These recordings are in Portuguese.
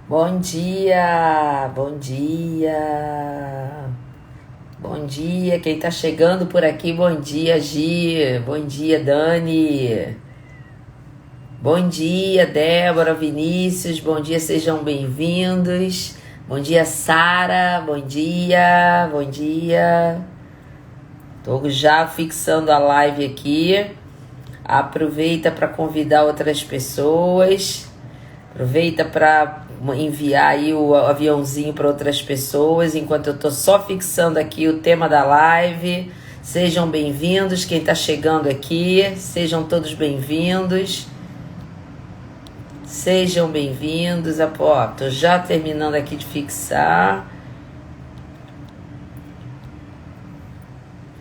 Bom dia, bom dia, bom dia, quem tá chegando por aqui, bom dia, Gi, bom dia, Dani, bom dia, Débora, Vinícius, bom dia, sejam bem-vindos, bom dia, Sara, bom dia, tô já fixando a live aqui, aproveita para convidar outras pessoas. Aproveita para enviar aí o aviãozinho para outras pessoas, enquanto eu tô só fixando aqui o tema da live. Sejam bem-vindos, quem tá chegando aqui, sejam todos bem-vindos. Sejam bem-vindos. Ó, tô já terminando aqui de fixar.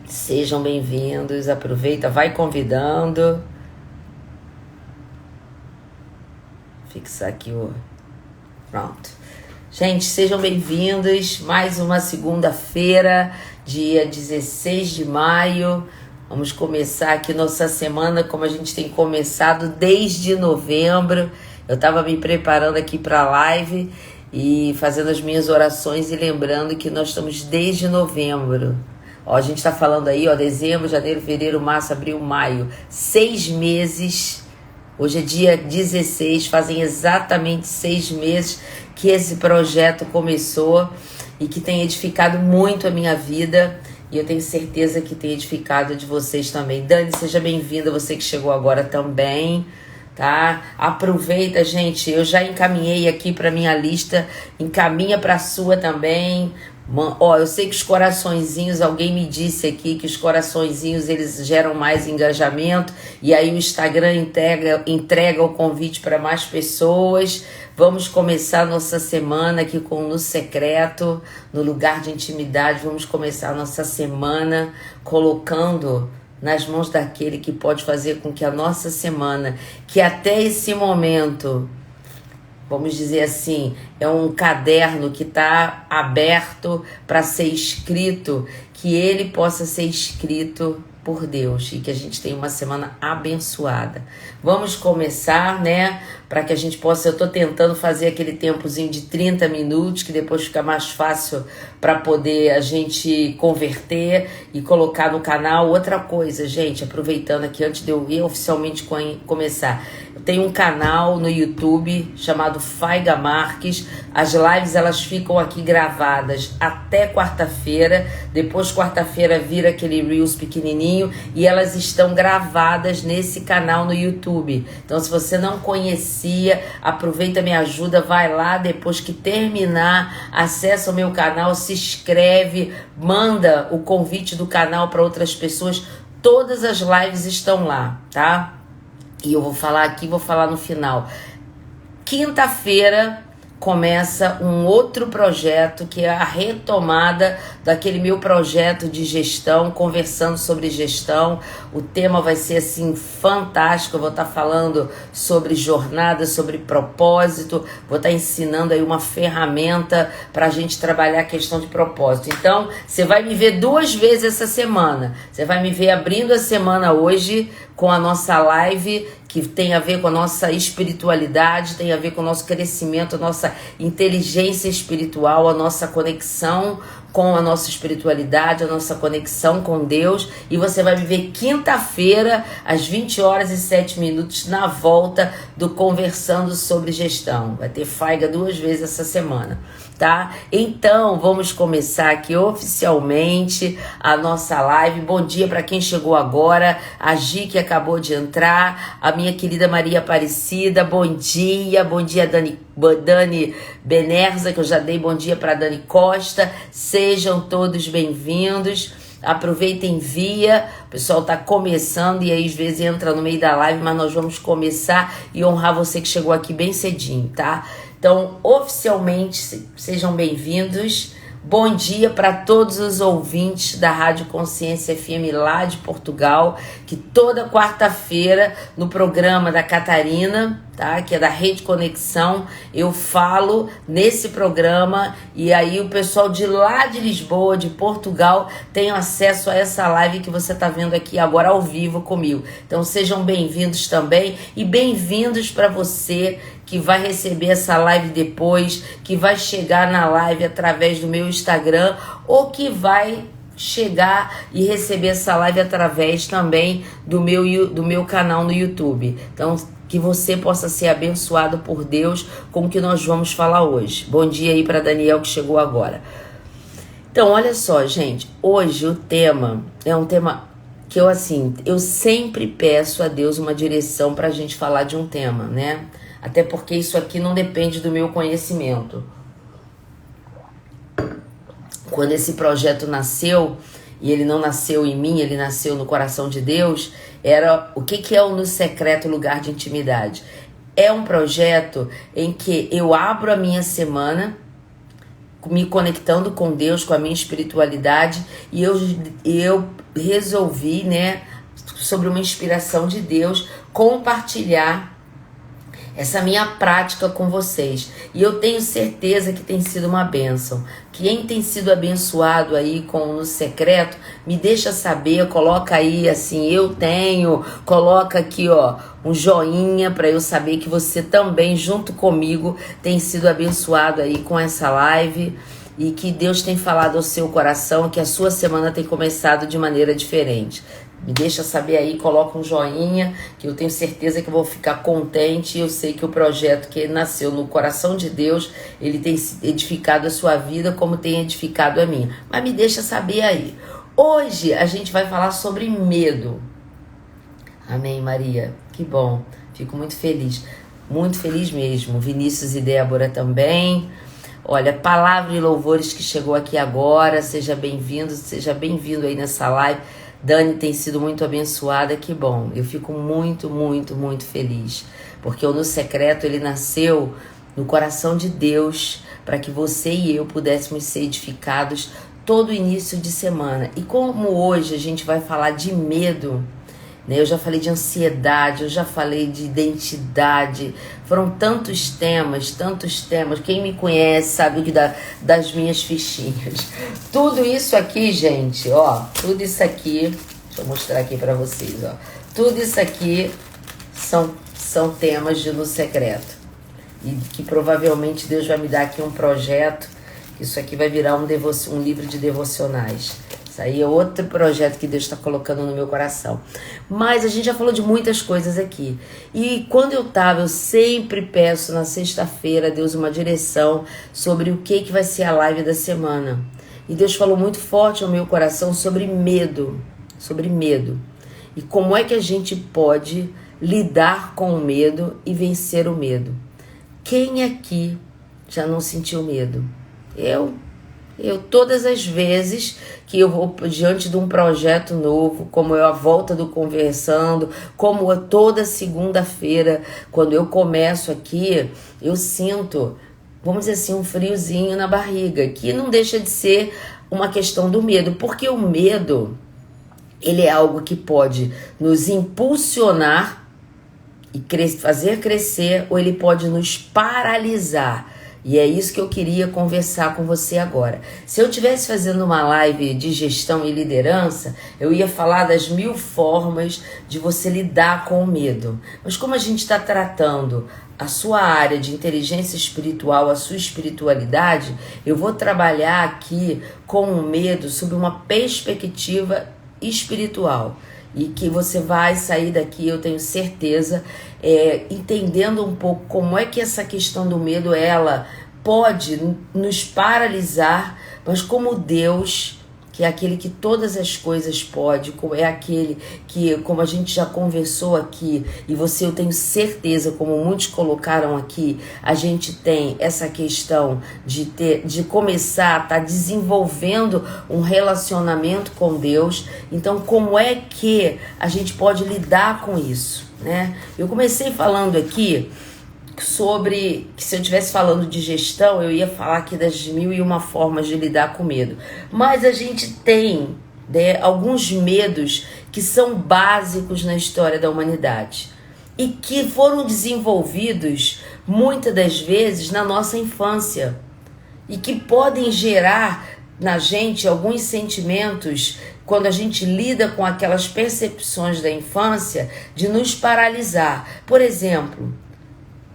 Sejam bem-vindos, aproveita, vai convidando. Fixar aqui o... Pronto. Gente, sejam bem-vindos. Mais uma segunda-feira, dia 16 de maio. Vamos começar aqui nossa semana como a gente tem começado desde novembro. Eu estava me preparando aqui para a live e fazendo as minhas orações e lembrando que nós estamos desde novembro. Ó, a gente está falando aí, ó, dezembro, janeiro, fevereiro, março, abril, maio. 6 meses. Hoje é dia 16, fazem exatamente 6 meses que esse projeto começou e que tem edificado muito a minha vida e eu tenho certeza que tem edificado a de vocês também. Dani, seja bem-vinda, você que chegou agora também, tá? Aproveita, gente, eu já encaminhei aqui para minha lista, encaminha para a sua também. Ó, eu sei que os coraçõezinhos, alguém me disse aqui que os coraçõezinhos eles geram mais engajamento e aí o Instagram entrega o convite para mais pessoas. Vamos começar nossa semana aqui com No Secreto, no lugar de intimidade. Vamos começar nossa semana colocando nas mãos daquele que pode fazer com que a nossa semana, que até esse momento, vamos dizer assim, é um caderno que está aberto para ser escrito, que ele possa ser escrito por Deus e que a gente tenha uma semana abençoada. Vamos começar, né? Para que a gente possa, eu estou tentando fazer aquele tempozinho de 30 minutos, que depois fica mais fácil para poder a gente converter e colocar no canal. Outra coisa, gente, aproveitando aqui, antes de eu ir oficialmente começar, eu tenho um canal no YouTube chamado Faiga Marques. As lives, elas ficam aqui gravadas até quarta-feira. Depois, quarta-feira, vira aquele Reels pequenininho e elas estão gravadas nesse canal no YouTube. Então, se você não conhecia, aproveita, me ajuda, vai lá, depois que terminar, acessa o meu canal, se inscreve, manda o convite do canal para outras pessoas. Todas as lives estão lá, tá? E eu vou falar aqui, vou falar no final. Quinta-feira começa um outro projeto, que é a retomada daquele meu projeto de gestão, conversando sobre gestão. O tema vai ser assim fantástico. Eu vou estar falando sobre jornada, sobre propósito, vou estar ensinando aí uma ferramenta para a gente trabalhar a questão de propósito. Então, você vai me ver 2 vezes essa semana. Você vai me ver abrindo a semana hoje com a nossa live, que tem a ver com a nossa espiritualidade, tem a ver com o nosso crescimento, a nossa inteligência espiritual, a nossa conexão com a nossa espiritualidade, a nossa conexão com Deus. E você vai me ver quinta-feira, às 20h07, na volta do Conversando sobre Gestão. Vai ter Faiga 2 vezes essa semana, tá? Então, vamos começar aqui oficialmente a nossa live. Bom dia para quem chegou agora, a Gi que acabou de entrar, a minha querida Maria Aparecida, bom dia Dani Benerza, que eu já dei bom dia para Dani Costa. Sejam todos bem-vindos. Aproveitem, envia. O pessoal tá começando e aí às vezes entra no meio da live, mas nós vamos começar e honrar você que chegou aqui bem cedinho, tá? Então, oficialmente, sejam bem-vindos. Bom dia para todos os ouvintes da Rádio Consciência FM lá de Portugal, que toda quarta-feira no programa da Catarina, tá? Que é da Rede Conexão. Eu falo nesse programa e aí o pessoal de lá de Lisboa, de Portugal, tem acesso a essa live que você está vendo aqui agora ao vivo comigo. Então sejam bem-vindos também e bem-vindos para você que vai receber essa live depois, que vai chegar na live através do meu Instagram ou que vai chegar e receber essa live através também do meu canal no YouTube. Então, que você possa ser abençoado por Deus com o que nós vamos falar hoje. Bom dia aí para Daniel que chegou agora. Então, olha só, gente, hoje o tema é um tema que eu sempre peço a Deus uma direção para a gente falar de um tema, né? Até porque isso aqui não depende do meu conhecimento. Quando esse projeto nasceu, e ele não nasceu em mim, ele nasceu no coração de Deus, era o que é o No Secreto Lugar de Intimidade? É um projeto em que eu abro a minha semana, me conectando com Deus, com a minha espiritualidade, e eu resolvi, né, sobre uma inspiração de Deus, compartilhar essa minha prática com vocês. E eu tenho certeza que tem sido uma bênção. Quem tem sido abençoado aí com o No Secreto, me deixa saber, coloca aí assim, eu tenho, coloca aqui ó, um joinha para eu saber que você também, junto comigo, tem sido abençoado aí com essa live e que Deus tem falado ao seu coração, que a sua semana tem começado de maneira diferente. Me deixa saber aí, coloca um joinha, que eu tenho certeza que eu vou ficar contente. Eu sei que o projeto que nasceu no coração de Deus, ele tem edificado a sua vida como tem edificado a minha. Mas me deixa saber aí. Hoje a gente vai falar sobre medo. Amém, Maria? Que bom. Fico muito feliz mesmo. Vinícius e Débora também. Olha, palavra e louvores que chegou aqui agora. Seja bem-vindo aí nessa live. Dani tem sido muito abençoada, que bom. Eu fico muito, muito, muito feliz. Porque o No Secreto, ele nasceu no coração de Deus para que você e eu pudéssemos ser edificados todo início de semana. E como hoje a gente vai falar de medo, né? Eu já falei de ansiedade, eu já falei de identidade. Foram tantos temas. Quem me conhece sabe que das minhas fichinhas. Tudo isso aqui, gente, ó. Tudo isso aqui, deixa eu mostrar aqui pra vocês, ó. Tudo isso aqui são temas de No Secreto. E que provavelmente Deus vai me dar aqui um projeto. Isso aqui vai virar um livro de devocionais. Isso aí é outro projeto que Deus está colocando no meu coração. Mas a gente já falou de muitas coisas aqui. E quando eu sempre peço na sexta-feira a Deus uma direção sobre o que vai ser a live da semana. E Deus falou muito forte ao meu coração sobre medo. Sobre medo. E como é que a gente pode lidar com o medo e vencer o medo. Quem aqui já não sentiu medo? Eu todas as vezes que eu vou diante de um projeto novo, como é a volta do Conversando, como toda segunda-feira, quando eu começo aqui, eu sinto, vamos dizer assim, um friozinho na barriga, que não deixa de ser uma questão do medo, porque o medo, ele é algo que pode nos impulsionar e fazer crescer, ou ele pode nos paralisar. E é isso que eu queria conversar com você agora. Se eu estivesse fazendo uma live de gestão e liderança, eu ia falar das 1000 formas de você lidar com o medo. Mas como a gente está tratando a sua área de inteligência espiritual, a sua espiritualidade, eu vou trabalhar aqui com o medo sob uma perspectiva espiritual. E que você vai sair daqui, eu tenho certeza, entendendo um pouco como é que essa questão do medo, ela pode nos paralisar, mas como Deus, que é aquele que todas as coisas pode, é aquele que, como a gente já conversou aqui, e você, eu tenho certeza, como muitos colocaram aqui, a gente tem essa questão de começar a estar desenvolvendo um relacionamento com Deus. Então, como é que a gente pode lidar com isso, né? Eu comecei falando aqui sobre que se eu estivesse falando de gestão, eu ia falar aqui das 1001 formas de lidar com medo. Mas a gente tem, né, alguns medos que são básicos na história da humanidade. e que foram desenvolvidos muitas das vezes na nossa infância e que podem gerar na gente alguns sentimentos quando a gente lida com aquelas percepções da infância de nos paralisar. Por exemplo,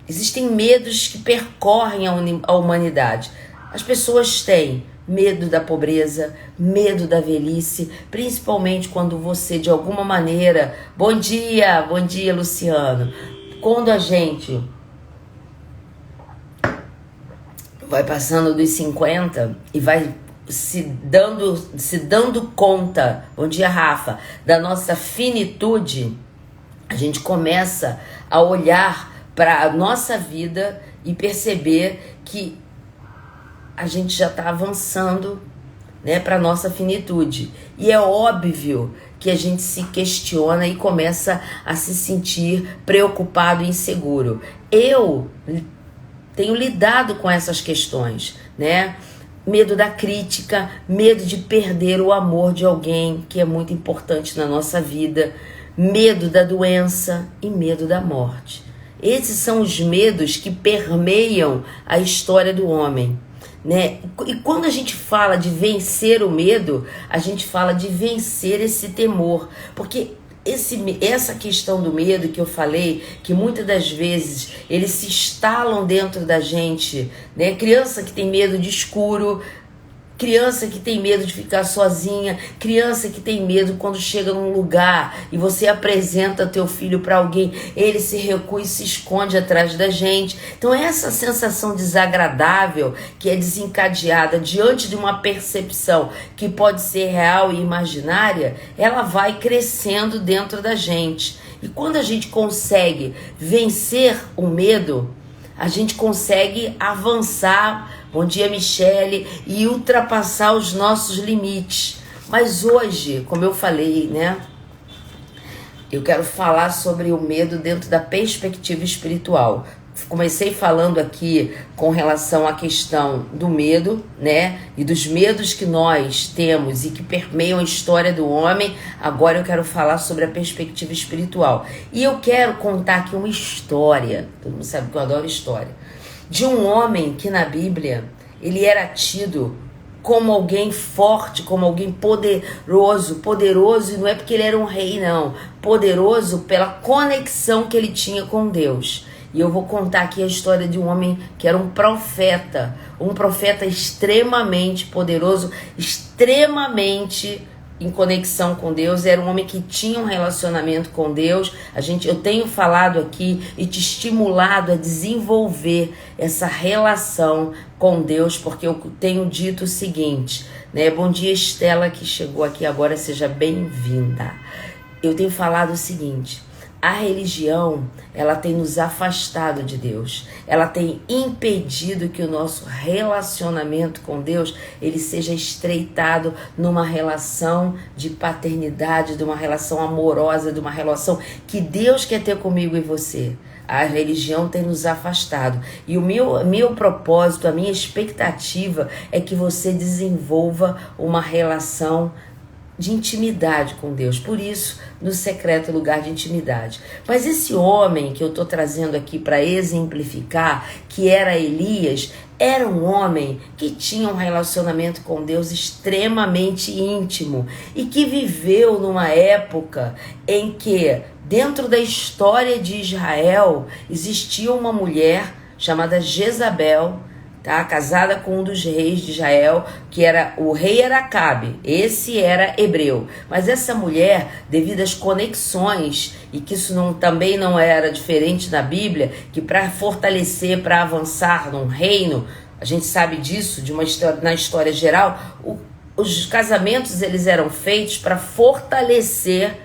existem medos que percorrem a humanidade. As pessoas têm medo da pobreza, medo da velhice, principalmente quando você, de alguma maneira... Bom dia, Luciano. Quando a gente vai passando dos 50 e vai se dando conta, bom dia, Rafa, da nossa finitude, a gente começa a olhar para a nossa vida e perceber que a gente já está avançando, né, para a nossa finitude. E é óbvio que a gente se questiona e começa a se sentir preocupado e inseguro. Eu tenho lidado com essas questões, né? Medo da crítica, medo de perder o amor de alguém que é muito importante na nossa vida, medo da doença e medo da morte. Esses são os medos que permeiam a história do homem, né? E quando a gente fala de vencer o medo, a gente fala de vencer esse temor, porque essa questão do medo que eu falei, que muitas das vezes eles se instalam dentro da gente, né? Criança que tem medo de escuro, criança que tem medo de ficar sozinha, criança que tem medo quando chega num lugar e você apresenta teu filho para alguém, ele se recua e se esconde atrás da gente. Então essa sensação desagradável que é desencadeada diante de uma percepção que pode ser real e imaginária, ela vai crescendo dentro da gente. E quando a gente consegue vencer o medo, a gente consegue avançar, bom dia, Michele, e ultrapassar os nossos limites. Mas hoje, como eu falei, né, eu quero falar sobre o medo dentro da perspectiva espiritual. Comecei falando aqui com relação à questão do medo, né, e dos medos que nós temos e que permeiam a história do homem. Agora eu quero falar sobre a perspectiva espiritual. E eu quero contar aqui uma história, todo mundo sabe que eu adoro história, de um homem que na Bíblia ele era tido como alguém forte, como alguém poderoso, e não é porque ele era um rei não, poderoso pela conexão que ele tinha com Deus. E eu vou contar aqui a história de um homem que era um profeta extremamente poderoso, extremamente em conexão com Deus. Era um homem que tinha um relacionamento com Deus. Eu tenho falado aqui e te estimulado a desenvolver essa relação com Deus, porque eu tenho dito o seguinte, né? Bom dia, Estela, que chegou aqui agora, seja bem-vinda. Eu tenho falado o seguinte: a religião, ela tem nos afastado de Deus. Ela tem impedido que o nosso relacionamento com Deus, ele seja estreitado numa relação de paternidade, de uma relação amorosa, de uma relação que Deus quer ter comigo e você. A religião tem nos afastado. E o meu propósito, a minha expectativa é que você desenvolva uma relação de intimidade com Deus. Por isso, no secreto lugar de intimidade. Mas esse homem que eu estou trazendo aqui para exemplificar, que era Elias, era um homem que tinha um relacionamento com Deus extremamente íntimo e que viveu numa época em que, dentro da história de Israel, existia uma mulher chamada Jezabel, tá? Casada com um dos reis de Israel, que era o rei Acabe. Esse era hebreu. Mas essa mulher, devido às conexões, e que isso também não era diferente na Bíblia, que para fortalecer, para avançar num reino, a gente sabe disso na história geral, os casamentos eles eram feitos para fortalecer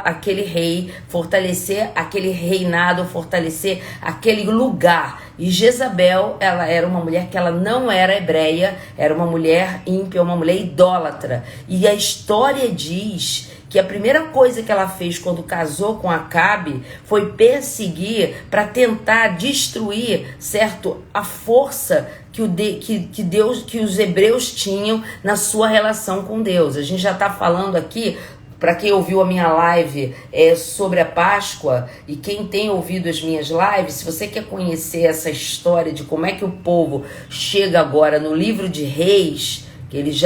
aquele rei, fortalecer aquele reinado, fortalecer aquele lugar. E Jezabel, ela era uma mulher que ela não era hebreia, era uma mulher ímpia, uma mulher idólatra. E a história diz que a primeira coisa que ela fez quando casou com Acabe foi perseguir para tentar destruir, certo, a força que os hebreus tinham na sua relação com Deus. A gente já está falando aqui para quem ouviu a minha live sobre a Páscoa, e quem tem ouvido as minhas lives, se você quer conhecer essa história de como é que o povo chega agora no livro de Reis, que eles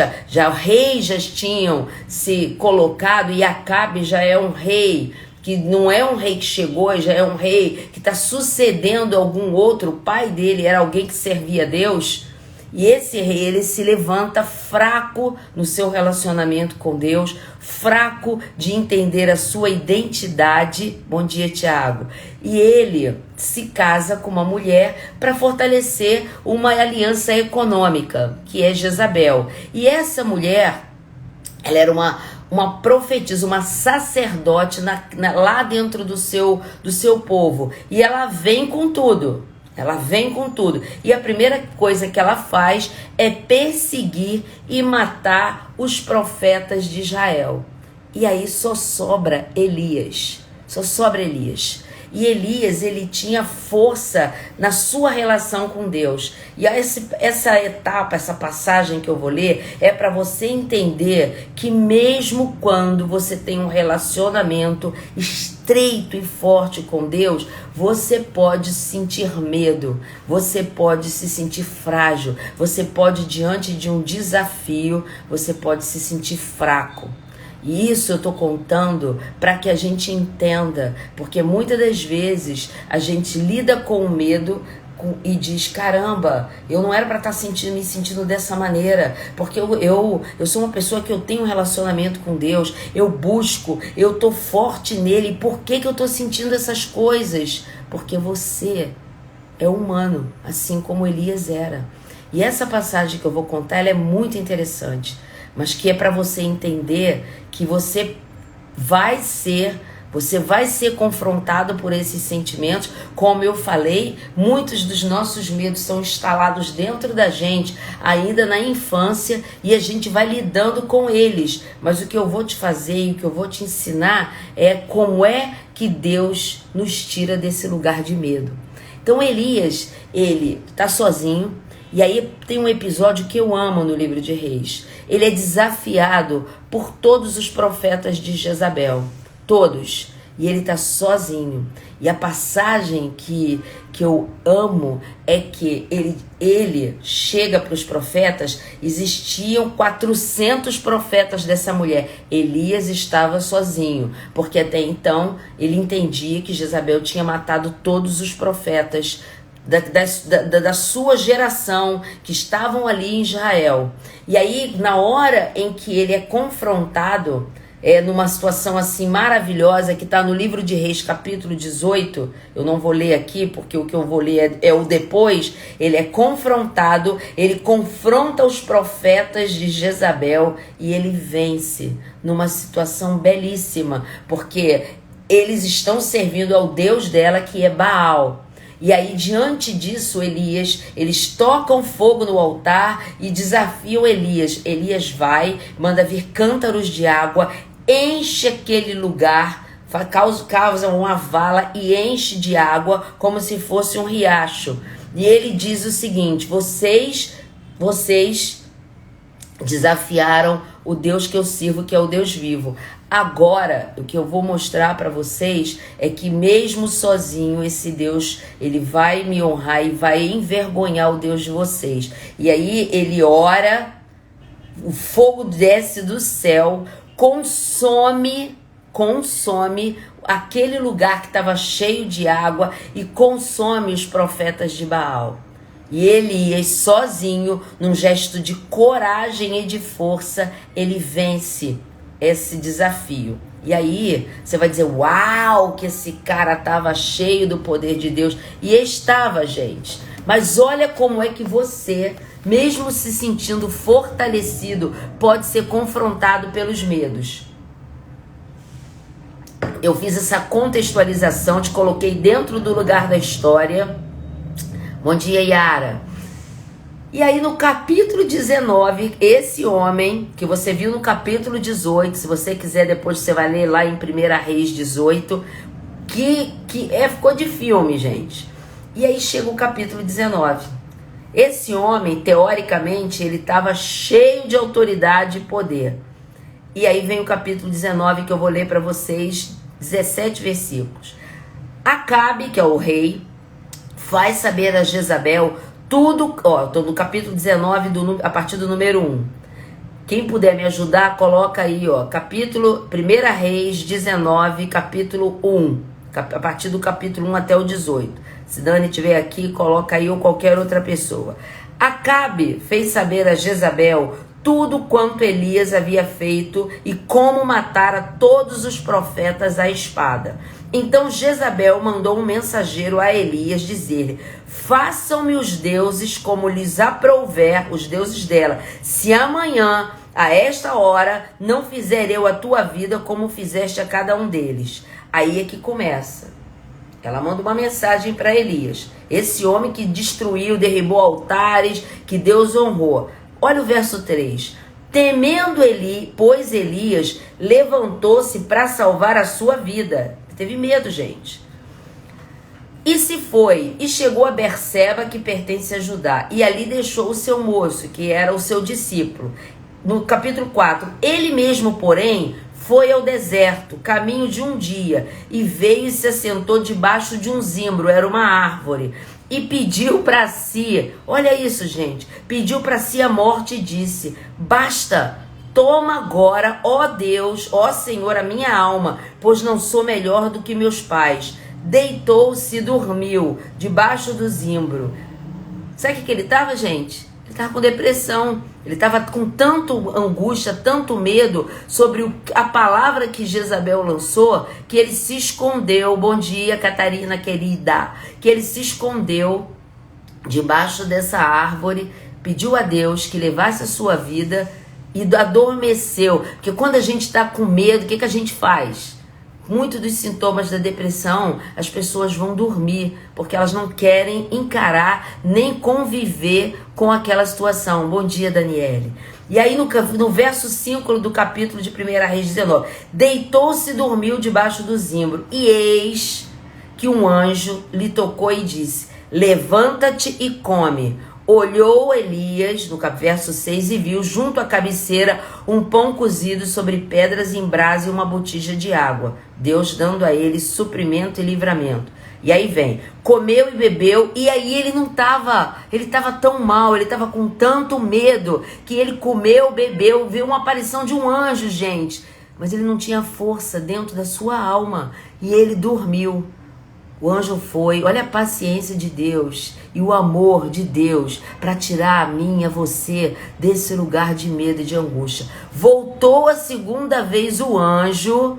reis já tinham se colocado, e Acabe já é um rei, que não é um rei que chegou, já é um rei que está sucedendo algum outro. O pai dele era alguém que servia a Deus, e esse rei, ele se levanta fraco no seu relacionamento com Deus, fraco de entender a sua identidade. Bom dia, Tiago. E ele se casa com uma mulher para fortalecer uma aliança econômica, que é Jezabel. E essa mulher, ela era uma profetisa, uma sacerdote lá dentro do seu povo. E ela vem com tudo. Ela vem com tudo. E a primeira coisa que ela faz é perseguir e matar os profetas de Israel. E aí só sobra Elias. Só sobra Elias. E Elias, ele tinha força na sua relação com Deus. E essa etapa, essa passagem que eu vou ler, é para você entender que mesmo quando você tem um relacionamento estreito e forte com Deus, você pode sentir medo, você pode se sentir frágil, você pode, diante de um desafio, você pode se sentir fraco. E isso eu estou contando para que a gente entenda, porque muitas das vezes a gente lida com o medo e diz, caramba, eu não era para estar me sentindo dessa maneira, porque eu sou uma pessoa que eu tenho um relacionamento com Deus, eu busco, eu estou forte nele. Por que eu estou sentindo essas coisas? Porque você é humano, assim como Elias era. E essa passagem que eu vou contar, ela é muito interessante, mas que é para você entender que você vai ser confrontado por esses sentimentos. Como eu falei, muitos dos nossos medos são instalados dentro da gente, ainda na infância, e a gente vai lidando com eles. Mas o que eu vou te fazer e o que eu vou te ensinar é como é que Deus nos tira desse lugar de medo. Então Elias, ele está sozinho. E aí tem um episódio que eu amo no livro de Reis. Ele é desafiado por todos os profetas de Jezabel. Todos. E ele está sozinho. E a passagem que eu amo é que ele chega para os profetas. Existiam 400 profetas dessa mulher. Elias estava sozinho, porque até então ele entendia que Jezabel tinha matado todos os profetas da sua geração que estavam ali em Israel. E aí, na hora em que ele é confrontado, numa situação assim maravilhosa, que está no livro de Reis, capítulo 18, eu não vou ler aqui, porque o que eu vou ler é o depois. Ele é confrontado, ele confronta os profetas de Jezabel e ele vence numa situação belíssima, porque eles estão servindo ao Deus dela, que é Baal. E aí, diante disso, eles tocam fogo no altar e desafiam Elias. Elias vai, manda vir cântaros de água, enche aquele lugar, causa uma vala e enche de água como se fosse um riacho. E ele diz o seguinte: vocês desafiaram o Deus que eu sirvo, que é o Deus vivo. Agora, o que eu vou mostrar para vocês é que mesmo sozinho, esse Deus, ele vai me honrar e vai envergonhar o Deus de vocês. E aí ele ora, o fogo desce do céu, consome aquele lugar que estava cheio de água e consome os profetas de Baal. E Elias, sozinho, num gesto de coragem e de força, ele vence esse desafio. E aí você vai dizer, uau, que esse cara estava cheio do poder de Deus. E estava, gente. Mas olha como é que você, mesmo se sentindo fortalecido, pode ser confrontado pelos medos. Eu fiz essa contextualização, te coloquei dentro do lugar da história. Bom dia, Yara. E aí no capítulo 19, esse homem que você viu no capítulo 18, se você quiser depois você vai ler lá em 1 Reis 18, ficou de filme, gente. E aí chega o capítulo 19. Esse homem, teoricamente, ele estava cheio de autoridade e poder. E aí vem o capítulo 19, que eu vou ler para vocês, 17 versículos. Acabe, que é o rei, faz saber a Jezabel tudo, tô no capítulo 19, a partir do número 1. Quem puder me ajudar, coloca aí, capítulo 1 Reis 19, capítulo 1, a partir do capítulo 1 até o 18. Se Dani estiver aqui, coloca aí, ou qualquer outra pessoa. Acabe fez saber a Jezabel tudo quanto Elias havia feito e como matara todos os profetas à espada. Então Jezabel mandou um mensageiro a Elias dizer-lhe: façam-me os deuses como lhes aprouver, os deuses dela, se amanhã, a esta hora, não fizer eu a tua vida como fizeste a cada um deles. Aí é que começa. Ela manda uma mensagem para Elias, esse homem que destruiu, derribou altares, que Deus honrou. Olha o verso 3. Temendo pois Elias levantou-se para salvar a sua vida. Teve medo, gente. E se foi, e chegou a Berseba, que pertence a Judá, e ali deixou o seu moço, que era o seu discípulo. No capítulo 4, ele mesmo, porém, foi ao deserto, caminho de um dia, e veio e se assentou debaixo de um zimbro, era uma árvore, e pediu para si, olha isso, gente, pediu para si a morte e disse: basta, toma agora, ó Deus, ó Senhor, a minha alma, pois não sou melhor do que meus pais. Deitou-se e dormiu debaixo do zimbro. Sabe o que ele estava, gente? Ele estava com depressão, ele estava com tanto angústia, tanto medo sobre a palavra que Jezabel lançou, que ele se escondeu. Bom dia, Catarina querida. Que ele se escondeu debaixo dessa árvore, pediu a Deus que levasse a sua vida e adormeceu. Porque quando a gente está com medo, o que a gente faz? Muitos dos sintomas da depressão, as pessoas vão dormir, porque elas não querem encarar nem conviver com aquela situação. Bom dia, Daniele. E aí no verso 5 do capítulo de 1 Reis 19, deitou-se e dormiu debaixo do zimbro, e eis que um anjo lhe tocou e disse: levanta-te e come. Olhou Elias, no verso 6, e viu junto à cabeceira um pão cozido sobre pedras em brasa e uma botija de água, Deus dando a ele suprimento e livramento. E aí vem, comeu e bebeu, e aí ele estava tão mal, ele estava com tanto medo, que ele comeu, bebeu, viu uma aparição de um anjo, gente, mas ele não tinha força dentro da sua alma, e ele dormiu. O anjo foi, olha a paciência de Deus e o amor de Deus para tirar a mim e a você desse lugar de medo e de angústia. Voltou a segunda vez o anjo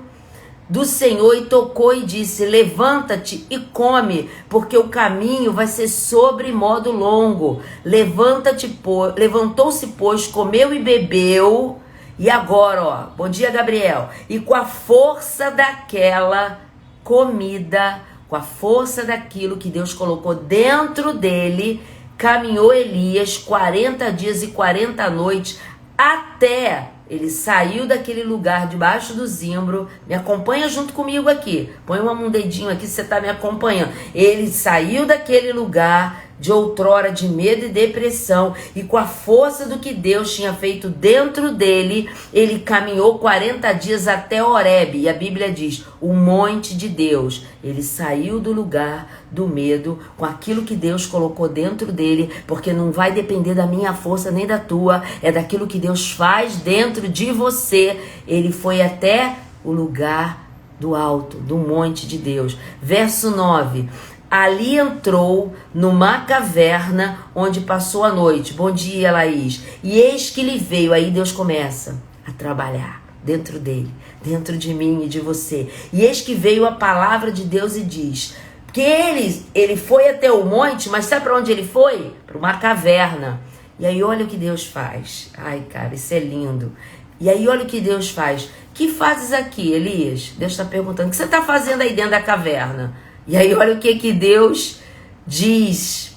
do Senhor e tocou e disse: levanta-te e come, porque o caminho vai ser sobre modo longo. Levantou-se, pois, comeu e bebeu. E agora, bom dia, Gabriel. E com a força daquela comida, com a força daquilo que Deus colocou dentro dele, caminhou Elias 40 dias e 40 noites, até ele saiu daquele lugar debaixo do zimbro. Me acompanha junto comigo aqui, põe um dedinho aqui se você está me acompanhando. Ele saiu daquele lugar de outrora de medo e depressão, e com a força do que Deus tinha feito dentro dele, ele caminhou 40 dias até Horebe, e a Bíblia diz, o monte de Deus. Ele saiu do lugar do medo com aquilo que Deus colocou dentro dele, porque não vai depender da minha força nem da tua, é daquilo que Deus faz dentro de você. Ele foi até o lugar do alto, do monte de Deus. Verso 9, ali entrou numa caverna onde passou a noite. Bom dia, Laís. E eis que lhe veio, aí Deus começa a trabalhar dentro dele, dentro de mim e de você. E eis que veio a palavra de Deus e diz que ele foi até o monte, mas sabe para onde ele foi? Para uma caverna. E aí olha o que Deus faz. Ai, cara, isso é lindo. E aí olha o que Deus faz. Que fazes aqui, Elias? Deus está perguntando, o que você está fazendo aí dentro da caverna? E aí olha o que Deus diz.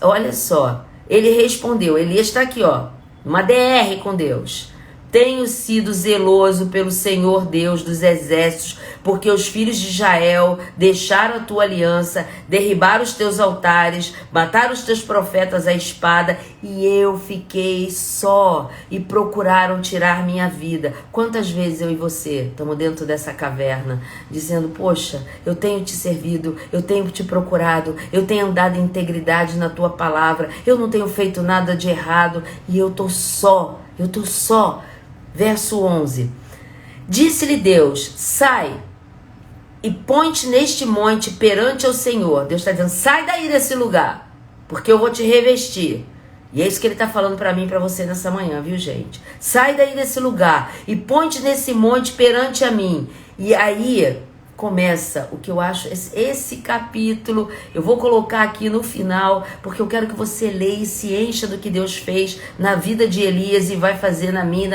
Olha só, ele respondeu, Elias está aqui, uma DR com Deus. Tenho sido zeloso pelo Senhor Deus dos exércitos, porque os filhos de Israel deixaram a tua aliança, derribaram os teus altares, mataram os teus profetas à espada e eu fiquei só e procuraram tirar minha vida. Quantas vezes eu e você estamos dentro dessa caverna dizendo, poxa, eu tenho te servido, eu tenho te procurado, eu tenho andado em integridade na tua palavra, eu não tenho feito nada de errado e eu tô só. Verso 11. Disse-lhe Deus, sai e põe-te neste monte perante o Senhor. Deus está dizendo, sai daí desse lugar, porque eu vou te revestir. E é isso que ele está falando para mim e para você nessa manhã, viu, gente? Sai daí desse lugar e põe-te nesse monte perante a mim. E aí começa o que eu acho, esse capítulo, eu vou colocar aqui no final, porque eu quero que você leia e se encha do que Deus fez na vida de Elias e vai fazer na minha,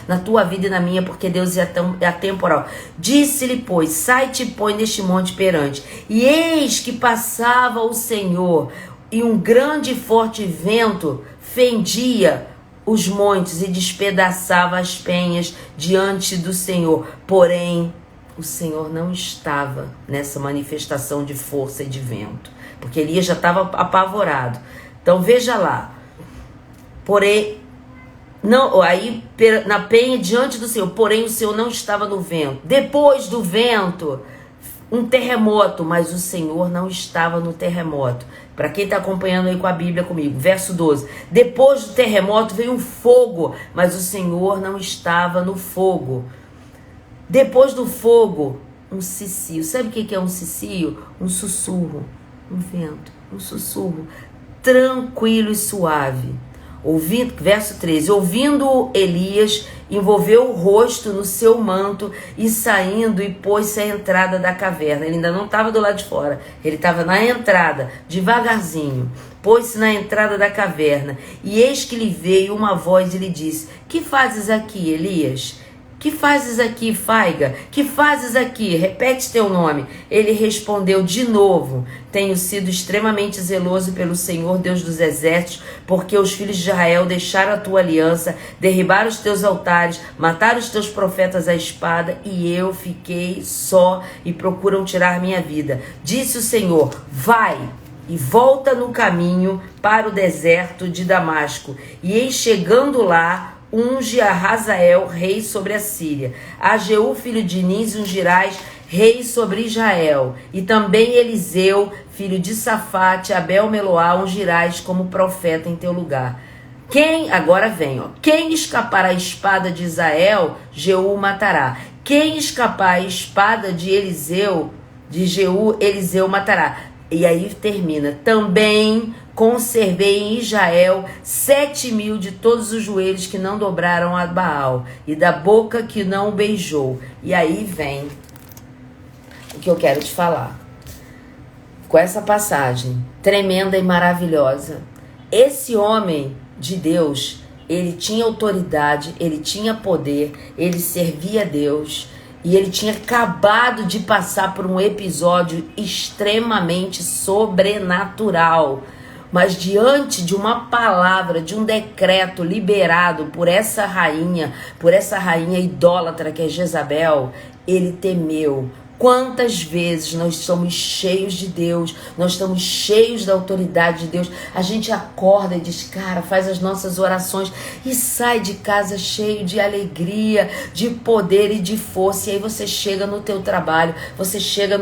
na tua vida e na minha, porque Deus é atemporal. Disse-lhe, pois, sai-te e põe neste monte perante. E eis que passava o Senhor, e um grande e forte vento fendia os montes e despedaçava as penhas diante do Senhor. Porém, o Senhor não estava nessa manifestação de força e de vento, porque Elias já estava apavorado. Então veja lá, porém, não, aí na penha diante do Senhor, porém o Senhor não estava no vento. Depois do vento, um terremoto, mas o Senhor não estava no terremoto. Para quem está acompanhando aí com a Bíblia comigo, verso 12. Depois do terremoto veio um fogo, mas o Senhor não estava no fogo. Depois do fogo, um cicio. Sabe o que é um cicio? Um sussurro, um vento, um sussurro tranquilo e suave. Verso 13. Ouvindo Elias, envolveu o rosto no seu manto e saindo e pôs-se à entrada da caverna. Ele ainda não estava do lado de fora, ele estava na entrada, devagarzinho. Pôs-se na entrada da caverna e eis que lhe veio uma voz e lhe disse, que fazes aqui, Elias? Que fazes aqui, Faiga? Que fazes aqui? Repete teu nome. Ele respondeu de novo, tenho sido extremamente zeloso pelo Senhor, Deus dos exércitos, porque os filhos de Israel deixaram a tua aliança, derribaram os teus altares, mataram os teus profetas à espada, e eu fiquei só e procuram tirar minha vida. Disse o Senhor, vai e volta no caminho para o deserto de Damasco, e eis chegando lá, unge a Hazael, rei sobre a Síria. A Jeú, filho de Nis, ungirás, rei sobre Israel. E também Eliseu, filho de Safate, Abel-Meloá, ungirás como profeta em teu lugar. Agora vem, quem escapar à espada de Israel, Jeú matará. Quem escapar à espada de Jeú, Eliseu matará. E aí termina, também conservei em Israel 7.000 de todos os joelhos que não dobraram a Baal, e da boca que não o beijou. E aí vem o que eu quero te falar. Com essa passagem tremenda e maravilhosa, esse homem de Deus, ele tinha autoridade, ele tinha poder, ele servia a Deus, e ele tinha acabado de passar por um episódio extremamente sobrenatural. Mas diante de uma palavra, de um decreto liberado por essa rainha idólatra que é Jezabel, ele temeu. Quantas vezes nós somos cheios de Deus, nós estamos cheios da autoridade de Deus, a gente acorda e diz, cara, faz as nossas orações e sai de casa cheio de alegria, de poder e de força, e aí você chega no teu trabalho, você chega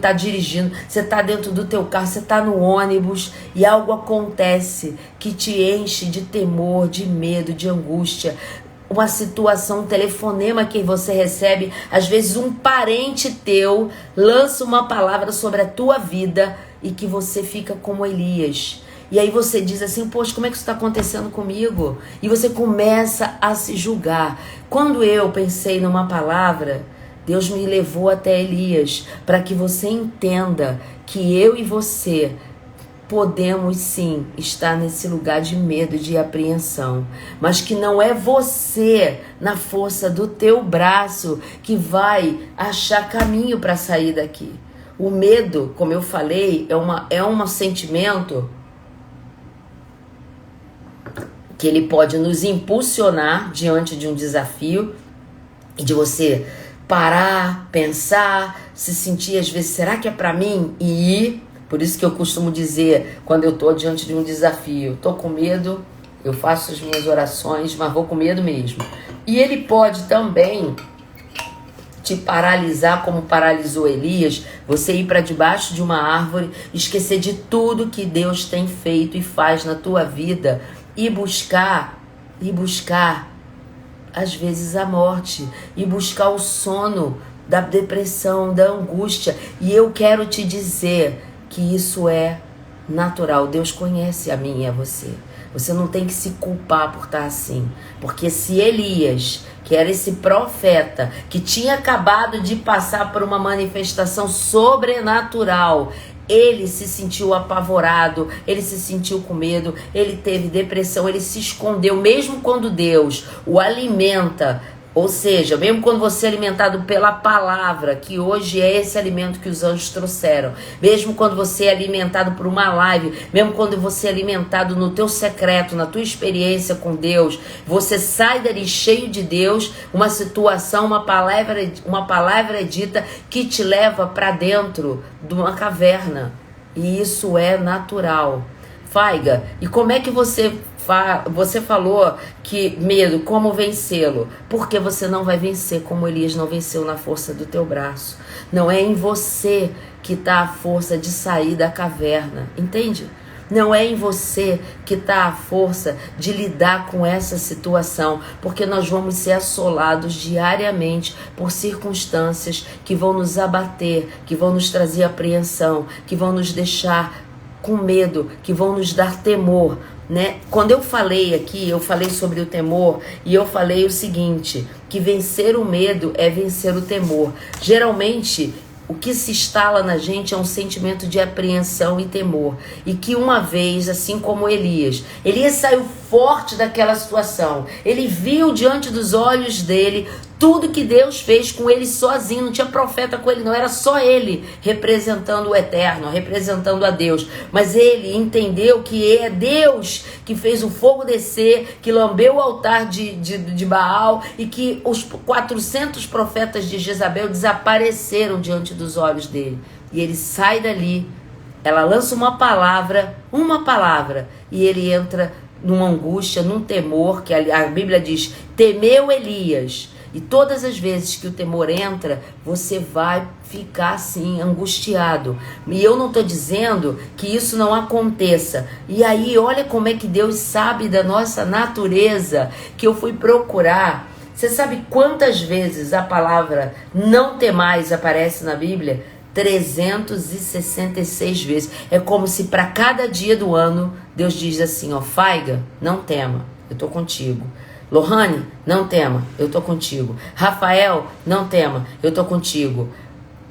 tá dirigindo, você tá dentro do teu carro, você tá no ônibus e algo acontece que te enche de temor, de medo, de angústia. Uma situação, um telefonema que você recebe, às vezes um parente teu lança uma palavra sobre a tua vida e que você fica como Elias. E aí você diz assim, poxa, como é que isso está acontecendo comigo? E você começa a se julgar. Quando eu pensei numa palavra, Deus me levou até Elias para que você entenda que eu e você podemos sim estar nesse lugar de medo e de apreensão, mas que não é você, na força do teu braço, que vai achar caminho para sair daqui. O medo, como eu falei, é um sentimento que ele pode nos impulsionar diante de um desafio e de você parar, pensar, se sentir às vezes, será que é para mim? E ir. Por isso que eu costumo dizer, quando eu estou diante de um desafio, estou com medo, eu faço as minhas orações, mas vou com medo mesmo. E ele pode também te paralisar como paralisou Elias, você ir para debaixo de uma árvore, esquecer de tudo que Deus tem feito e faz na tua vida e buscar, às vezes a morte, e buscar o sono da depressão, da angústia. E eu quero te dizer que isso é natural. Deus conhece a mim e a você. Você não tem que se culpar por estar assim. Porque se Elias, que era esse profeta, que tinha acabado de passar por uma manifestação sobrenatural, ele se sentiu apavorado, ele se sentiu com medo, ele teve depressão, ele se escondeu, mesmo quando Deus o alimenta. Ou seja, mesmo quando você é alimentado pela palavra, que hoje é esse alimento que os anjos trouxeram, mesmo quando você é alimentado por uma live, mesmo quando você é alimentado no teu secreto, na tua experiência com Deus, você sai dali cheio de Deus, uma situação, uma palavra dita que te leva para dentro de uma caverna. E isso é natural. Faiga, e como é que você falou que medo, como vencê-lo? Porque você não vai vencer como Elias não venceu na força do teu braço. Não é em você que está a força de sair da caverna, entende? Não é em você que está a força de lidar com essa situação, porque nós vamos ser assolados diariamente por circunstâncias que vão nos abater, que vão nos trazer apreensão, que vão nos deixar com medo, que vão nos dar temor, né? Quando eu falei aqui, eu falei sobre o temor e eu falei o seguinte, que vencer o medo é vencer o temor. Geralmente, o que se instala na gente é um sentimento de apreensão e temor. E que uma vez, assim como Elias saiu forte daquela situação. Ele viu diante dos olhos dele tudo que Deus fez com ele sozinho. Não tinha profeta com ele, não. Era só ele representando o eterno, representando a Deus. Mas ele entendeu que é Deus que fez o fogo descer, que lambeu o altar de Baal e que os 400 profetas de Jezabel desapareceram diante dos olhos dele. E ele sai dali, ela lança uma palavra, e ele entra numa angústia, num temor, que a Bíblia diz, temeu Elias. E todas as vezes que o temor entra, você vai ficar assim, angustiado. E eu não estou dizendo que isso não aconteça. E aí, olha como é que Deus sabe da nossa natureza, que eu fui procurar. Você sabe quantas vezes a palavra não temais aparece na Bíblia? 366 vezes. É como se para cada dia do ano, Deus diz assim, ó, Faiga, não tema, eu estou contigo. Lohane, não tema, eu tô contigo. Rafael, não tema, eu tô contigo.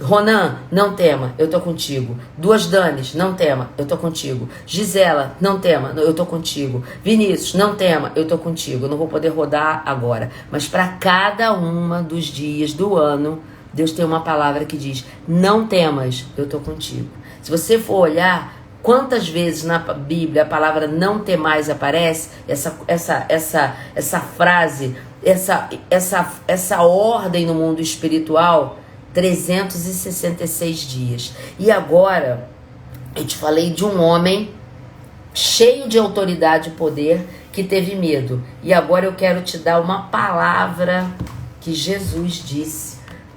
Ronan, não tema, eu tô contigo. Duas Danes, não tema, eu tô contigo. Gisela, não tema, eu tô contigo. Vinícius, não tema, eu tô contigo. Eu não vou poder rodar agora, mas para cada uma dos dias do ano, Deus tem uma palavra que diz, não temas, eu tô contigo. Se você for olhar quantas vezes na Bíblia a palavra não temais aparece, essa frase, essa ordem no mundo espiritual, 366 dias. E agora, eu te falei de um homem cheio de autoridade e poder que teve medo. E agora eu quero te dar uma palavra que Jesus disse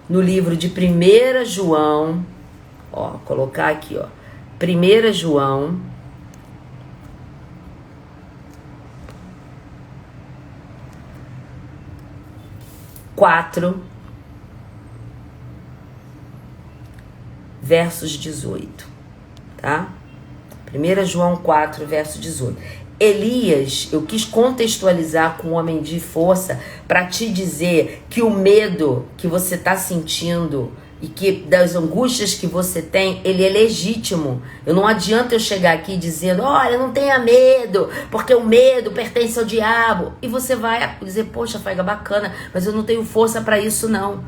no livro de 1 João, ó, colocar aqui, ó. 1 João 4, versos 18, tá? 1 João 4, verso 18. Elias, eu quis contextualizar com um homem de força para te dizer que o medo que você está sentindo e que das angústias que você tem, ele é legítimo. Não adianta eu chegar aqui dizendo, olha, não tenha medo, porque o medo pertence ao diabo. E você vai dizer, poxa, Faiga, bacana, mas eu não tenho força para isso não.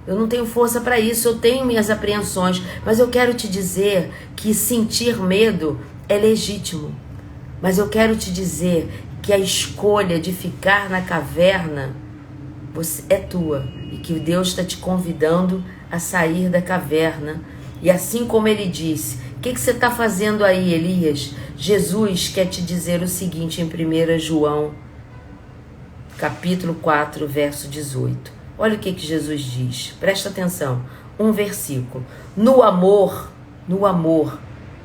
Eu não tenho força para isso, eu tenho minhas apreensões. Mas eu quero te dizer que sentir medo é legítimo. Mas eu quero te dizer que a escolha de ficar na caverna é tua. E que Deus está te convidando a sair da caverna. E assim como ele disse O que você está fazendo aí, Elias? Jesus quer te dizer o seguinte em 1 João, capítulo 4, verso 18. Olha o que Jesus diz. Presta atenção. Um versículo. No amor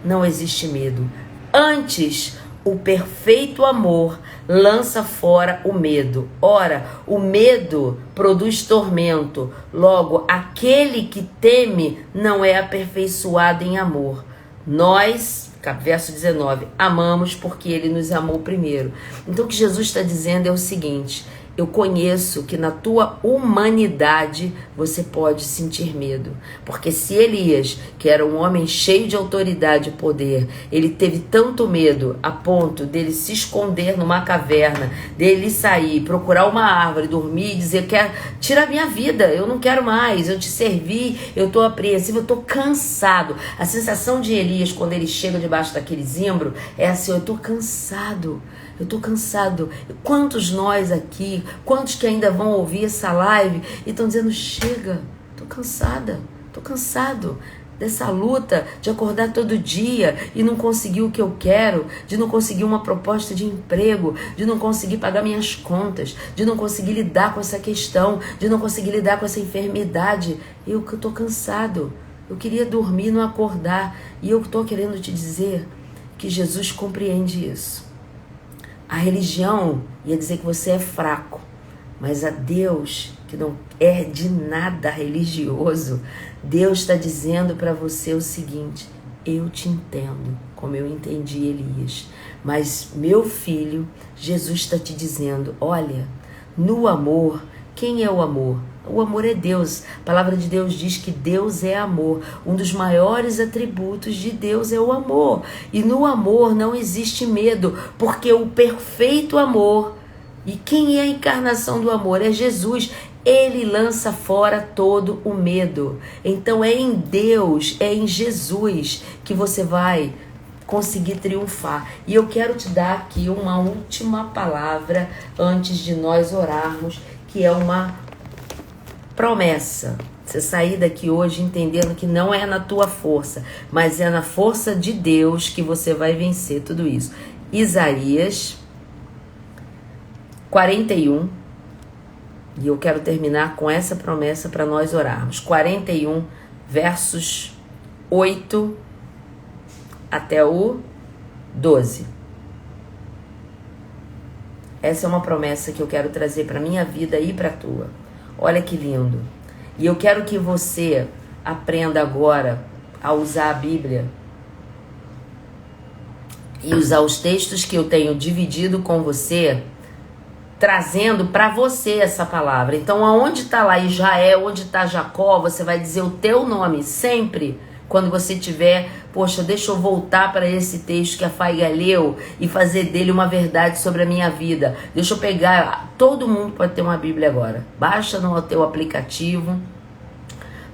não existe medo. Antes, o perfeito amor lança fora o medo. Ora, o medo produz tormento. Logo, aquele que teme não é aperfeiçoado em amor. Nós, verso 19, amamos porque ele nos amou primeiro. Então o que Jesus está dizendo é o seguinte: eu conheço que na tua humanidade você pode sentir medo. Porque se Elias, que era um homem cheio de autoridade e poder, ele teve tanto medo a ponto dele se esconder numa caverna, dele sair, procurar uma árvore, dormir e dizer: tira a minha vida, eu não quero mais, eu te servi, eu estou apreensivo, eu estou cansado. A sensação de Elias quando ele chega debaixo daquele zimbro é assim: eu estou cansado. Eu estou cansado. Quantos nós aqui, quantos que ainda vão ouvir essa live e estão dizendo: chega, estou cansada, estou cansado dessa luta de acordar todo dia e não conseguir o que eu quero, de não conseguir uma proposta de emprego, de não conseguir pagar minhas contas, de não conseguir lidar com essa questão, de não conseguir lidar com essa enfermidade. Eu que estou cansado, eu queria dormir e não acordar. E eu estou querendo te dizer que Jesus compreende isso. A religião ia dizer que você é fraco, mas a Deus, que não é de nada religioso, Deus está dizendo para você o seguinte: eu te entendo, como eu entendi Elias, mas meu filho, Jesus está te dizendo: olha, no amor, quem é o amor? O amor é Deus. A palavra de Deus diz que Deus é amor. Um dos maiores atributos de Deus é o amor. E no amor não existe medo, porque o perfeito amor, e quem é a encarnação do amor? É Jesus. Ele lança fora todo o medo. Então é em Deus, é em Jesus que você vai conseguir triunfar. E eu quero te dar aqui uma última palavra antes de nós orarmos, que é uma promessa. Você sair daqui hoje entendendo que não é na tua força, mas é na força de Deus que você vai vencer tudo isso. Isaías 41. E eu quero terminar com essa promessa para nós orarmos. 41, versos 8 até o 12. Essa é uma promessa que eu quero trazer para minha vida e para a tua. Olha que lindo. E eu quero que você aprenda agora a usar a Bíblia e usar os textos que eu tenho dividido com você, trazendo para você essa palavra. Então, aonde está lá Israel, onde está Jacó, você vai dizer o teu nome sempre. Quando você tiver, poxa, deixa eu voltar para esse texto que a Faiga leu e fazer dele uma verdade sobre a minha vida. Deixa eu pegar, todo mundo pode ter uma Bíblia agora. Baixa no teu aplicativo,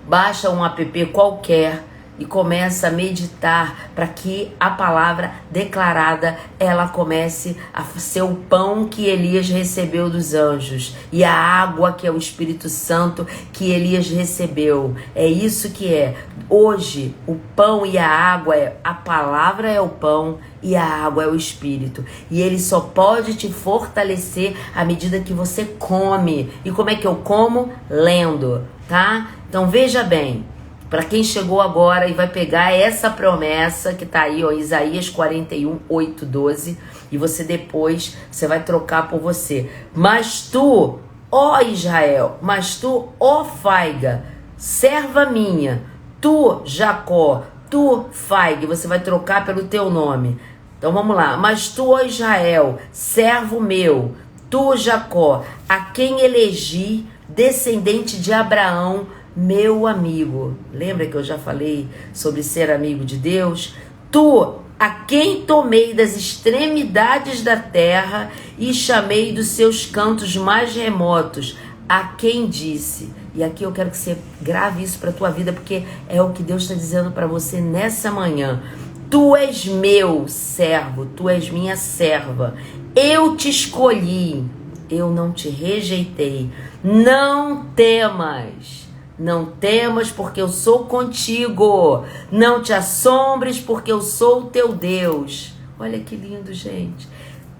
baixa um app qualquer e começa a meditar para que a palavra declarada, ela comece a ser o pão que Elias recebeu dos anjos e a água que é o Espírito Santo que Elias recebeu. É isso que é. Hoje, o pão e a água, a palavra é o pão e a água é o Espírito. E ele só pode te fortalecer à medida que você come. E como é que eu como? Lendo, tá? Então veja bem. Para quem chegou agora e vai pegar essa promessa que tá aí, ó, Isaías 41, 8, 12, e você depois, você vai trocar por você. Mas tu, ó Israel, mas tu, ó Faiga, serva minha, tu, Jacó, tu, Faiga, você vai trocar pelo teu nome. Então vamos lá. Mas tu, ó Israel, servo meu, tu, Jacó, a quem elegi, descendente de Abraão, meu amigo. Lembra que eu já falei sobre ser amigo de Deus? Tu, a quem tomei das extremidades da terra e chamei dos seus cantos mais remotos, a quem disse. E aqui eu quero que você grave isso para a tua vida, porque é o que Deus está dizendo para você nessa manhã. Tu és meu servo, tu és minha serva. Eu te escolhi, eu não te rejeitei. Não temas. Não temas, porque eu sou contigo. Não te assombres, porque eu sou o teu Deus. Olha que lindo, gente.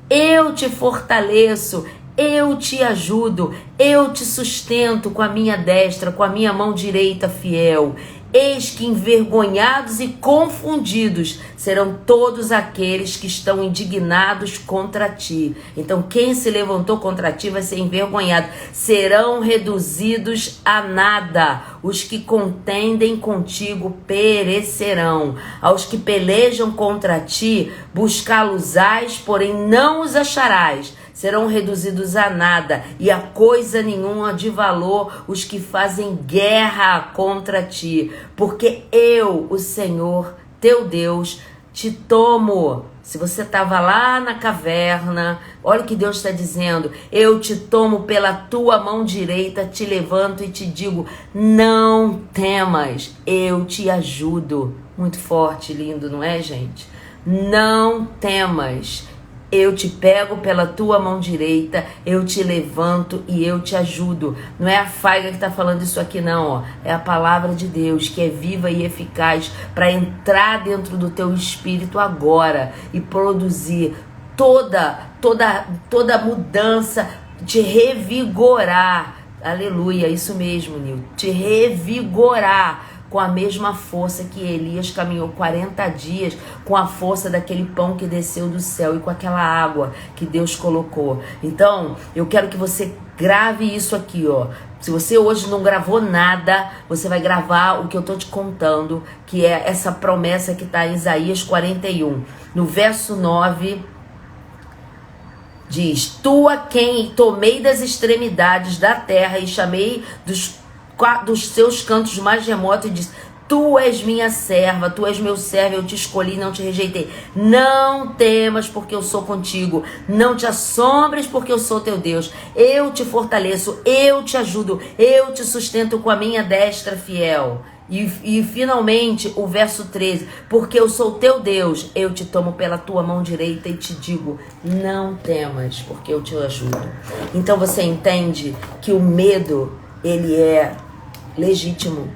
Eu te fortaleço, eu te ajudo, eu te sustento com a minha destra, com a minha mão direita fiel. Eis que envergonhados e confundidos serão todos aqueles que estão indignados contra ti. Então, quem se levantou contra ti vai ser envergonhado. Serão reduzidos a nada. Os que contendem contigo perecerão. Aos que pelejam contra ti, buscá-los-ás, porém não os acharás. Serão reduzidos a nada e a coisa nenhuma de valor os que fazem guerra contra ti, porque eu, o Senhor, teu Deus, te tomo. Se você estava lá na caverna, olha o que Deus está dizendo. Eu te tomo pela tua mão direita, te levanto e te digo, não temas, eu te ajudo. Muito forte, lindo, não é, gente? Não temas. Eu te pego pela tua mão direita, eu te levanto e eu te ajudo. Não é a Faiga que está falando isso aqui não, ó. É a palavra de Deus que é viva e eficaz para entrar dentro do teu espírito agora e produzir toda mudança, te revigorar. Aleluia, isso mesmo, Nil. Te revigorar com a mesma força que Elias caminhou 40 dias, com a força daquele pão que desceu do céu e com aquela água que Deus colocou. Então, eu quero que você grave isso aqui, ó. Se você hoje não gravou nada, você vai gravar o que eu tô te contando, que é essa promessa que está em Isaías 41. No verso 9, diz, tu a quem tomei das extremidades da terra e chamei dos seus cantos mais remotos e disse, tu és minha serva, tu és meu servo, eu te escolhi, não te rejeitei. Não temas, porque eu sou contigo. Não te assombres, porque eu sou teu Deus. Eu te fortaleço, eu te ajudo, eu te sustento com a minha destra fiel. E finalmente o verso 13, porque eu sou teu Deus, eu te tomo pela tua mão direita e te digo, não temas, porque eu te ajudo. Então você entende que o medo, ele é legítimo.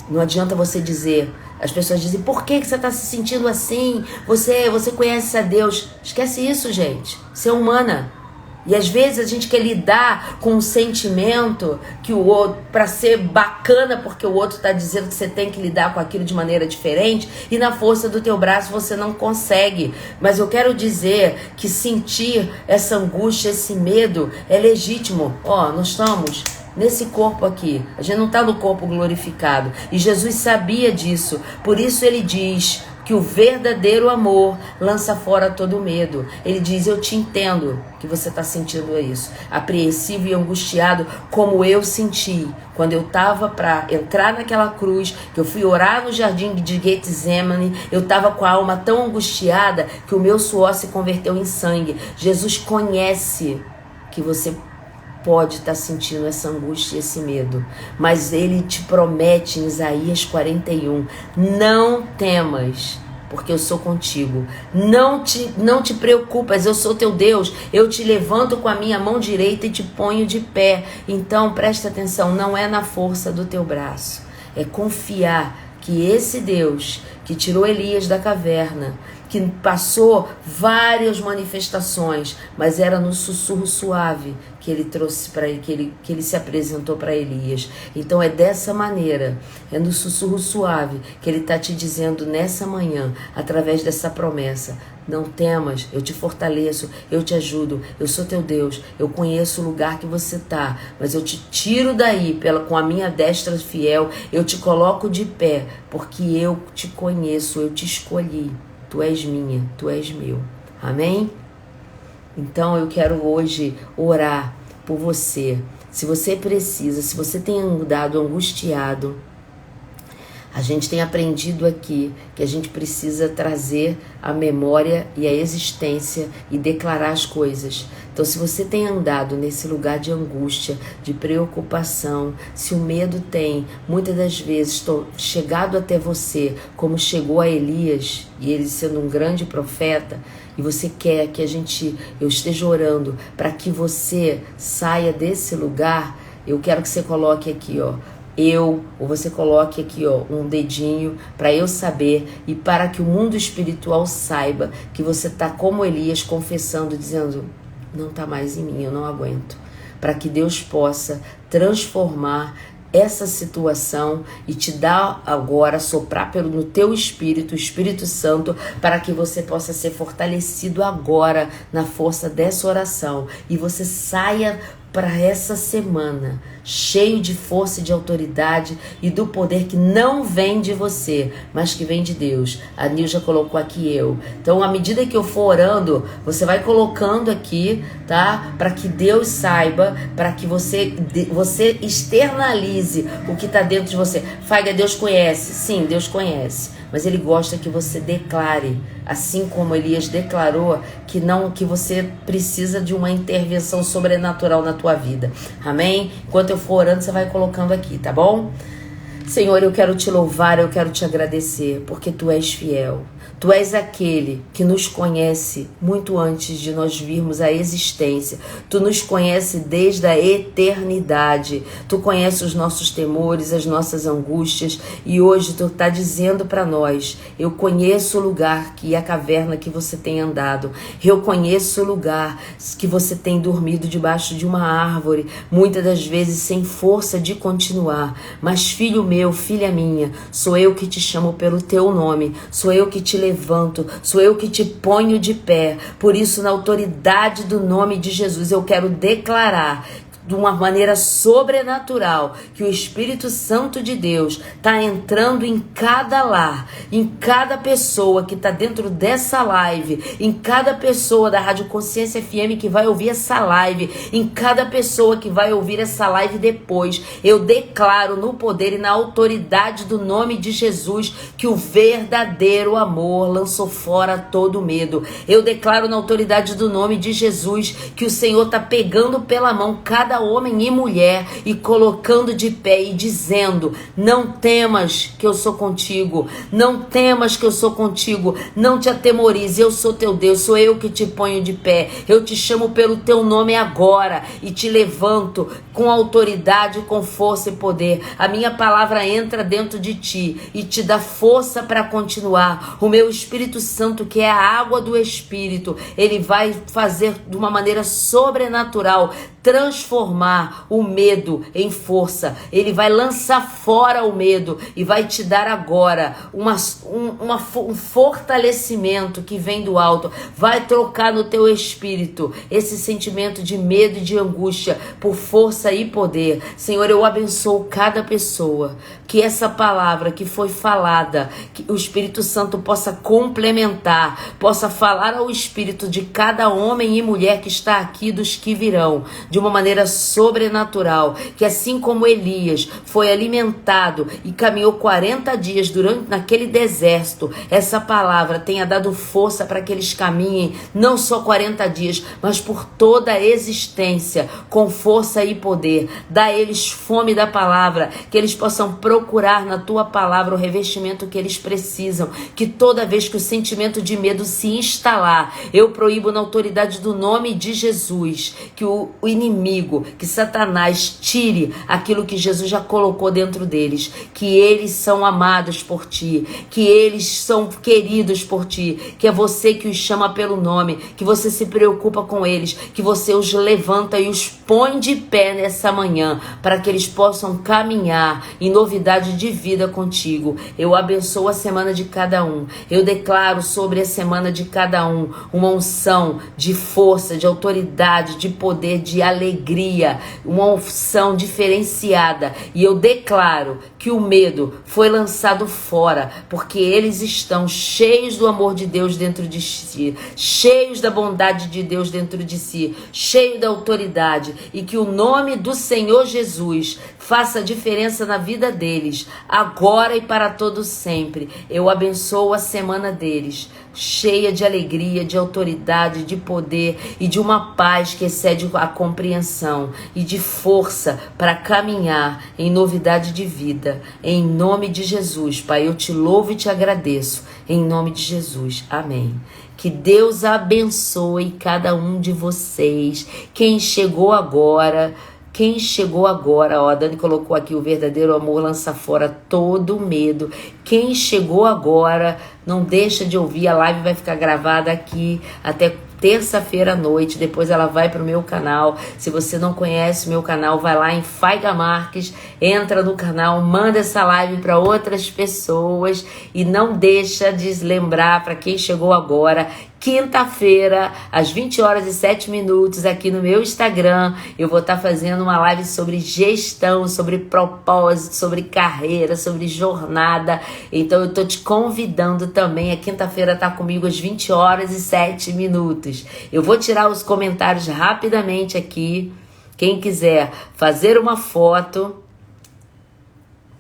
Não adianta você dizer, as pessoas dizem, por que você está se sentindo assim? Você conhece a Deus. Esquece isso, gente. Você é humana. E às vezes a gente quer lidar com um sentimento que o outro, para ser bacana, porque o outro está dizendo que você tem que lidar com aquilo de maneira diferente, e na força do teu braço você não consegue. Mas eu quero dizer que sentir essa angústia, esse medo é legítimo. Ó, nós estamos nesse corpo aqui, a gente não está no corpo glorificado, e Jesus sabia disso, por isso ele diz que o verdadeiro amor lança fora todo medo. Ele diz, eu te entendo que você está sentindo isso, apreensivo e angustiado, como eu senti quando eu estava para entrar naquela cruz, que eu fui orar no jardim de Getsemane. Eu estava com a alma tão angustiada que o meu suor se converteu em sangue. Jesus conhece que você pode estar sentindo essa angústia e esse medo, mas ele te promete em Isaías 41, não temas, porque eu sou contigo. Não te preocupas, eu sou teu Deus, eu te levanto com a minha mão direita e te ponho de pé. Então presta atenção, não é na força do teu braço, é confiar que esse Deus que tirou Elias da caverna, que passou várias manifestações, mas era no sussurro suave que ele trouxe para ele, que ele se apresentou para Elias. Então é dessa maneira, é no sussurro suave que ele está te dizendo nessa manhã, através dessa promessa, não temas, eu te fortaleço, eu te ajudo, eu sou teu Deus, eu conheço o lugar que você está, mas eu te tiro daí com a minha destra fiel, eu te coloco de pé, porque eu te conheço, eu te escolhi. Tu és minha, tu és meu. Amém? Então eu quero hoje orar por você. Se você precisa, se você tem andado angustiado, a gente tem aprendido aqui que a gente precisa trazer a memória e a existência e declarar as coisas. Então, se você tem andado nesse lugar de angústia, de preocupação, se o medo tem, muitas das vezes, chegado até você, como chegou a Elias, e ele sendo um grande profeta, e você quer que eu esteja orando para que você saia desse lugar, eu quero que você coloque aqui, ó, ou você coloque aqui, ó, um dedinho para eu saber e para que o mundo espiritual saiba que você tá como Elias confessando, dizendo, não tá mais em mim, eu não aguento. Para que Deus possa transformar essa situação e te dar agora, soprar no teu espírito, o Espírito Santo, para que você possa ser fortalecido agora na força dessa oração e você saia para essa semana cheio de força e de autoridade e do poder que não vem de você, mas que vem de Deus. A Nil já colocou aqui eu. Então, à medida que eu for orando, você vai colocando aqui, tá? Para que Deus saiba, para que você externalize o que está dentro de você. Faiga, Deus conhece. Sim, Deus conhece. Mas Ele gosta que você declare, assim como Elias declarou, que você precisa de uma intervenção sobrenatural na tua vida. Amém? Enquanto eu for orando, você vai colocando aqui, tá bom? Senhor, eu quero te louvar, eu quero te agradecer, porque Tu és fiel. Tu és aquele que nos conhece muito antes de nós virmos a existência. Tu nos conhece desde a eternidade. Tu conheces os nossos temores, as nossas angústias. E hoje Tu está dizendo para nós, eu conheço o lugar e a caverna que você tem andado. Eu conheço o lugar que você tem dormido debaixo de uma árvore, muitas das vezes sem força de continuar. Mas filho meu, filha minha, sou eu que te chamo pelo teu nome, sou eu que te levanto, sou eu que te ponho de pé. Por isso, na autoridade do nome de Jesus, eu quero declarar de uma maneira sobrenatural que o Espírito Santo de Deus está entrando em cada lar, em cada pessoa que está dentro dessa live, em cada pessoa da Rádio Consciência FM que vai ouvir essa live, em cada pessoa que vai ouvir essa live depois. Eu declaro no poder e na autoridade do nome de Jesus que o verdadeiro amor lançou fora todo medo. Eu declaro na autoridade do nome de Jesus que o Senhor está pegando pela mão cada homem e mulher e colocando de pé e dizendo, não temas que eu sou contigo, não temas que eu sou contigo, não te atemorize, eu sou teu Deus, sou eu que te ponho de pé, eu te chamo pelo teu nome agora e te levanto com autoridade, com força e poder. A minha palavra entra dentro de ti e te dá força para continuar. O meu Espírito Santo, que é a água do Espírito, ele vai fazer de uma maneira sobrenatural, transformar o medo em força. Ele vai lançar fora o medo e vai te dar agora um fortalecimento que vem do alto. Vai trocar no teu espírito esse sentimento de medo e de angústia por força e poder. Senhor, eu abençoo cada pessoa, que essa palavra que foi falada, que o Espírito Santo possa complementar, possa falar ao espírito de cada homem e mulher que está aqui, dos que virão, de uma maneira sobrenatural, que assim como Elias foi alimentado e caminhou 40 dias naquele deserto, essa palavra tenha dado força para que eles caminhem não só 40 dias, mas por toda a existência, com força e poder. Dá a eles fome da palavra, que eles possam procurar na tua palavra o revestimento que eles precisam, que toda vez que o sentimento de medo se instalar, eu proíbo na autoridade do nome de Jesus, que o inimigo, que Satanás tire aquilo que Jesus já colocou dentro deles, que eles são amados por ti, que eles são queridos por ti, que é você que os chama pelo nome, que você se preocupa com eles, que você os levanta e os põe de pé nessa manhã, para que eles possam caminhar em novidade de vida contigo. Eu abençoo a semana de cada um, eu declaro sobre a semana de cada um uma unção de força, de autoridade, de poder, de alegria, uma unção diferenciada, e eu declaro que o medo foi lançado fora, porque eles estão cheios do amor de Deus dentro de si, cheios da bondade de Deus dentro de si, cheios da autoridade, e que o nome do Senhor Jesus faça diferença na vida deles, agora e para todo sempre. Eu abençoo a semana deles, cheia de alegria, de autoridade, de poder e de uma paz que excede a compreensão e de força para caminhar em novidade de vida. Em nome de Jesus, Pai, eu te louvo e te agradeço. Em nome de Jesus. Amém. Que Deus abençoe cada um de vocês. Quem chegou agora, Quem chegou agora, ó, a Dani colocou aqui, o verdadeiro amor lança fora todo medo. Quem chegou agora, não deixa de ouvir, a live vai ficar gravada aqui até terça-feira à noite, depois ela vai para o meu canal. Se você não conhece o meu canal, vai lá em Faiga Marques, entra no canal, manda essa live para outras pessoas e não deixa de lembrar para quem chegou agora, quinta-feira, às 20h07, aqui no meu Instagram, eu vou estar fazendo uma live sobre gestão, sobre propósito, sobre carreira, sobre jornada. Então eu tô te convidando também, a quinta-feira tá comigo às 20h07. Eu vou tirar os comentários rapidamente aqui. Quem quiser fazer uma foto,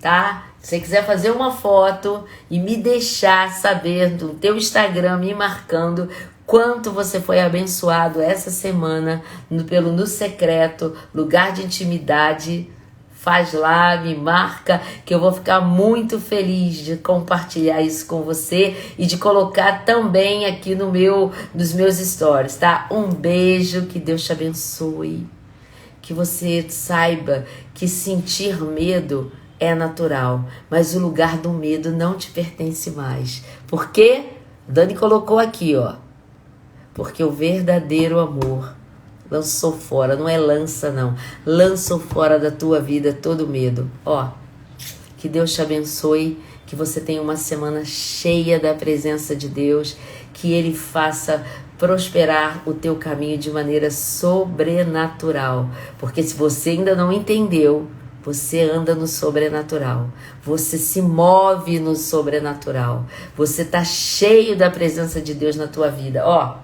tá? Se você quiser fazer uma foto e me deixar saber no teu Instagram, me marcando quanto você foi abençoado essa semana pelo No Secreto, lugar de intimidade, faz lá, me marca, que eu vou ficar muito feliz de compartilhar isso com você e de colocar também aqui nos meus stories, tá? Um beijo, que Deus te abençoe, que você saiba que sentir medo é natural, mas o lugar do medo não te pertence mais. Por quê? Dani colocou aqui, ó. Porque o verdadeiro amor lançou fora, não é lança não, lançou fora da tua vida todo medo. Ó, que Deus te abençoe, que você tenha uma semana cheia da presença de Deus, que Ele faça prosperar o teu caminho de maneira sobrenatural. Porque se você ainda não entendeu, você anda no sobrenatural, você se move no sobrenatural, você tá cheio da presença de Deus na tua vida. Ó,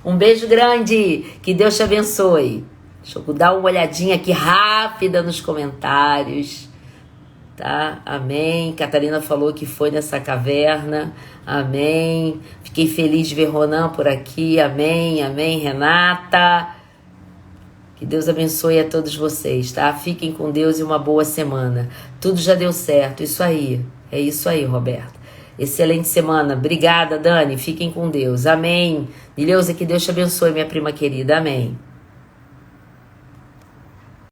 um beijo grande, que Deus te abençoe. Deixa eu dar uma olhadinha aqui rápida nos comentários, tá? Amém. Catarina falou que foi nessa caverna, amém. Fiquei feliz de ver Ronan por aqui, amém, amém. Renata, que Deus abençoe a todos vocês, tá? Fiquem com Deus e uma boa semana. Tudo já deu certo, isso aí. É isso aí, Roberto. Excelente semana. Obrigada, Dani. Fiquem com Deus. Amém. Mileuza, que Deus te abençoe, minha prima querida. Amém.